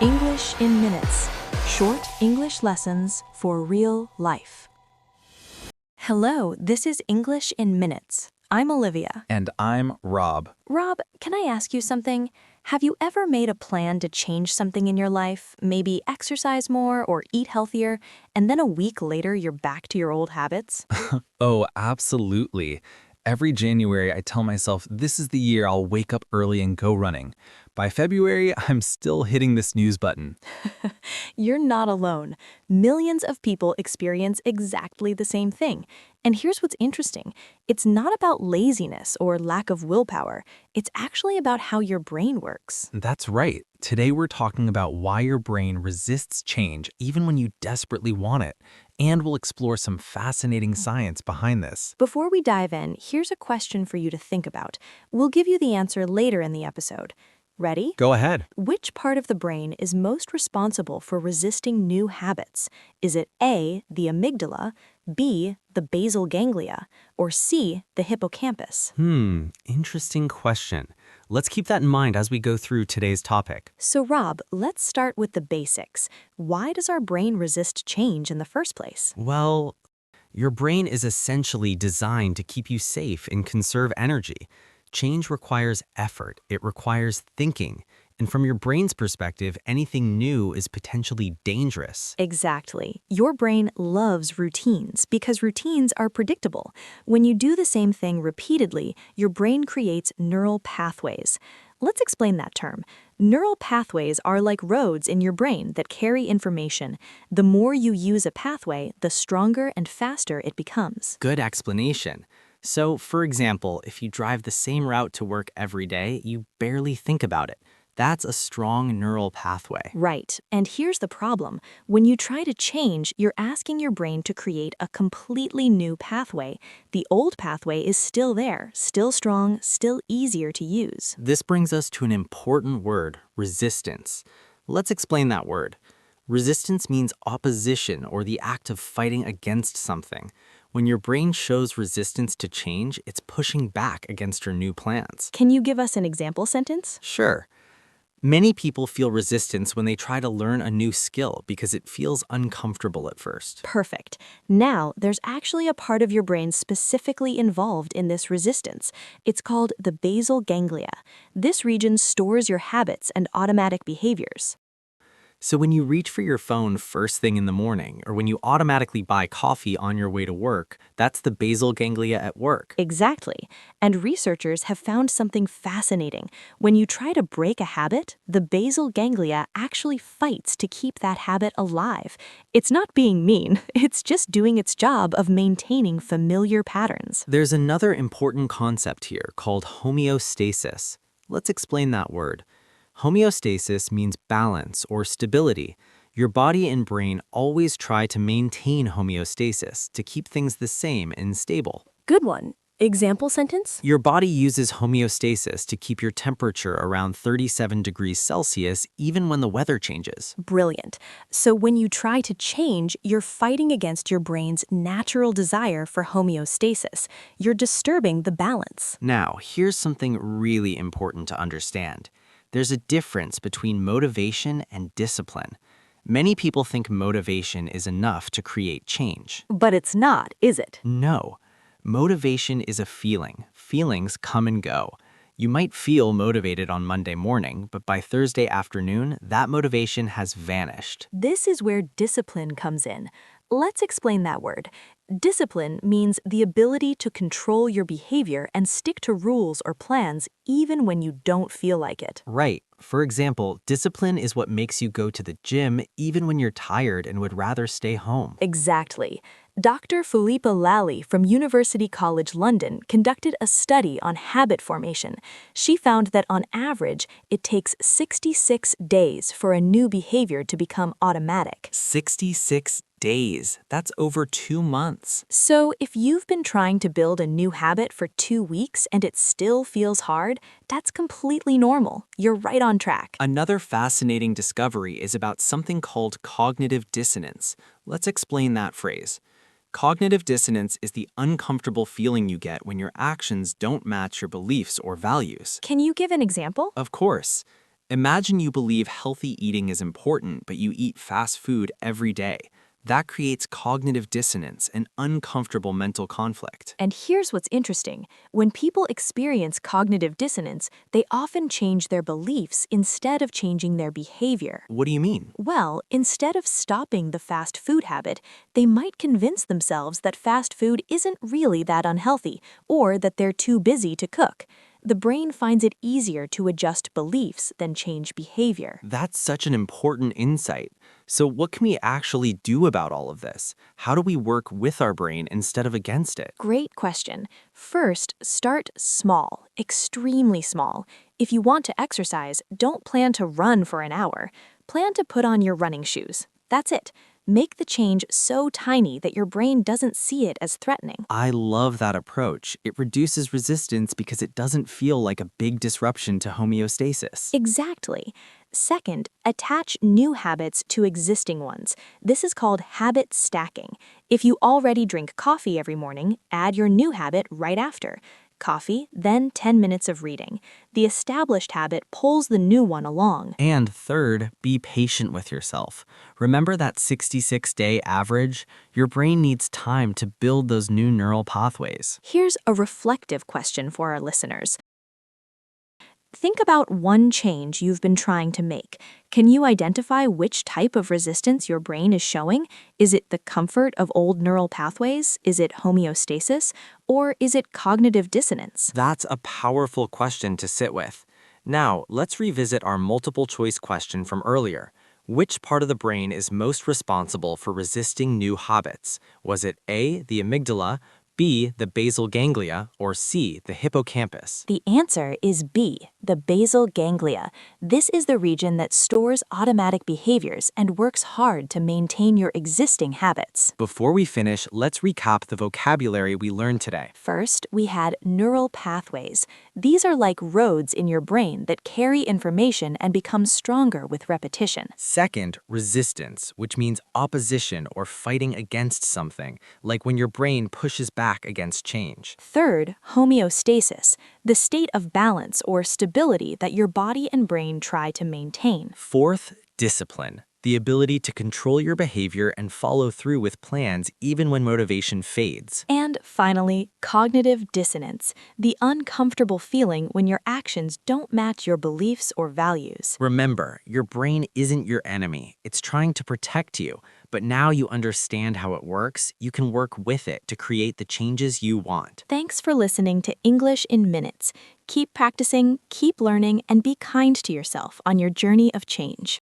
English in Minutes. Short English lessons for real life. Hello, this is English in Minutes. I'm Olivia. And I'm Rob. Rob, can I ask you something? Have you ever made a plan to change something in your life, maybe exercise more or eat healthier, and then a week later you're back to your old habits? Oh, absolutely. Every January, I tell myself this is the year I'll wake up early and go running. By February, I'm still hitting the snooze button. You're not alone. Millions of people experience exactly the same thing. And here's what's interesting. It's not about laziness or lack of willpower. It's actually about how your brain works. That's right. Today, we're talking about why your brain resists change even when you desperately want it. And we'll explore some fascinating science behind this. Before we dive in, here's a question for you to think about. We'll give you the answer later in the episode. Ready? Go ahead. Which part of the brain is most responsible for resisting new habits? Is it A, the amygdala, B, the basal ganglia, or C, the hippocampus? Interesting question. Let's keep that in mind as we go through today's topic. So Rob, let's start with the basics. Why does our brain resist change in the first place? Well, your brain is essentially designed to keep you safe and conserve energy. Change requires effort, it requires thinking, and from your brain's perspective, anything new is potentially dangerous. Exactly. Your brain loves routines because routines are predictable. When you do the same thing repeatedly, your brain creates neural pathways. Let's explain that term. Neural pathways are like roads in your brain that carry information. The more you use a pathway, the stronger and faster it becomes. Good explanation. So, for example, if you drive the same route to work every day, you barely think about it. That's a strong neural pathway. Right. And here's the problem. When you try to change, you're asking your brain to create a completely new pathway. The old pathway is still there, still strong, still easier to use. This brings us to an important word, resistance. Let's explain that word. Resistance means opposition or the act of fighting against something. When your brain shows resistance to change, it's pushing back against your new plans. Can you give us an example sentence? Sure. Many people feel resistance when they try to learn a new skill because it feels uncomfortable at first. Perfect. Now, there's actually a part of your brain specifically involved in this resistance. It's called the basal ganglia. This region stores your habits and automatic behaviors. So when you reach for your phone first thing in the morning, or when you automatically buy coffee on your way to work, that's the basal ganglia at work. Exactly. And researchers have found something fascinating. When you try to break a habit, the basal ganglia actually fights to keep that habit alive. It's not being mean, it's just doing its job of maintaining familiar patterns. There's another important concept here called homeostasis. Let's explain that word. Homeostasis means balance or stability. Your body and brain always try to maintain homeostasis to keep things the same and stable. Good one. Example sentence? Your body uses homeostasis to keep your temperature around 37 degrees Celsius even when the weather changes. Brilliant. So when you try to change, you're fighting against your brain's natural desire for homeostasis. You're disturbing the balance. Now, here's something really important to understand. There's a difference between motivation and discipline. Many people think motivation is enough to create change. But it's not, is it? No. Motivation is a feeling. Feelings come and go. You might feel motivated on Monday morning, but by Thursday afternoon, that motivation has vanished. This is where discipline comes in. Let's explain that word. Discipline means the ability to control your behavior and stick to rules or plans even when you don't feel like it. Right. For example, discipline is what makes you go to the gym even when you're tired and would rather stay home. Exactly. Dr. Philippa Lally from University College London conducted a study on habit formation. She found that on average, it takes 66 days for a new behavior to become automatic. 66 days. That's over 2 months. So if you've been trying to build a new habit for 2 weeks and it still feels hard, that's completely normal. You're right on track. Another fascinating discovery is about something called cognitive dissonance. Let's explain that phrase. Cognitive dissonance is the uncomfortable feeling you get when your actions don't match your beliefs or values. Can you give an example? Of course. Imagine you believe healthy eating is important, but you eat fast food every day. That creates cognitive dissonance and uncomfortable mental conflict. And here's what's interesting. When people experience cognitive dissonance, they often change their beliefs instead of changing their behavior. What do you mean? Well, instead of stopping the fast food habit, they might convince themselves that fast food isn't really that unhealthy or that they're too busy to cook. The brain finds it easier to adjust beliefs than change behavior. That's such an important insight. So, what can we actually do about all of this? How do we work with our brain instead of against it? Great question. First, start small, extremely small. If you want to exercise, don't plan to run for an hour. Plan to put on your running shoes. That's it. Make the change so tiny that your brain doesn't see it as threatening. I love that approach. It reduces resistance because it doesn't feel like a big disruption to homeostasis. Exactly. Second, attach new habits to existing ones. This is called habit stacking. If you already drink coffee every morning, add your new habit right after. Coffee, then 10 minutes of reading. The established habit pulls the new one along. And third, be patient with yourself. Remember that 66-day average? Your brain needs time to build those new neural pathways. Here's a reflective question for our listeners. Think about one change you've been trying to make. Can you identify which type of resistance your brain is showing? Is it the comfort of old neural pathways? Is it homeostasis? Or is it cognitive dissonance? That's a powerful question to sit with. Now, let's revisit our multiple choice question from earlier. Which part of the brain is most responsible for resisting new habits? Was it A, the amygdala, B, the basal ganglia, or C, the hippocampus? The answer is B, the basal ganglia. This is the region that stores automatic behaviors and works hard to maintain your existing habits. Before we finish, let's recap the vocabulary we learned today. First, we had neural pathways. These are like roads in your brain that carry information and become stronger with repetition. Second, resistance, which means opposition or fighting against something, like when your brain pushes back against change. Third, homeostasis, the state of balance or stability that your body and brain try to maintain. Fourth, discipline, the ability to control your behavior and follow through with plans even when motivation fades. And finally, cognitive dissonance, the uncomfortable feeling when your actions don't match your beliefs or values. Remember, your brain isn't your enemy. It's trying to protect you. But now you understand how it works, you can work with it to create the changes you want. Thanks for listening to English in Minutes. Keep practicing, keep learning, and be kind to yourself on your journey of change.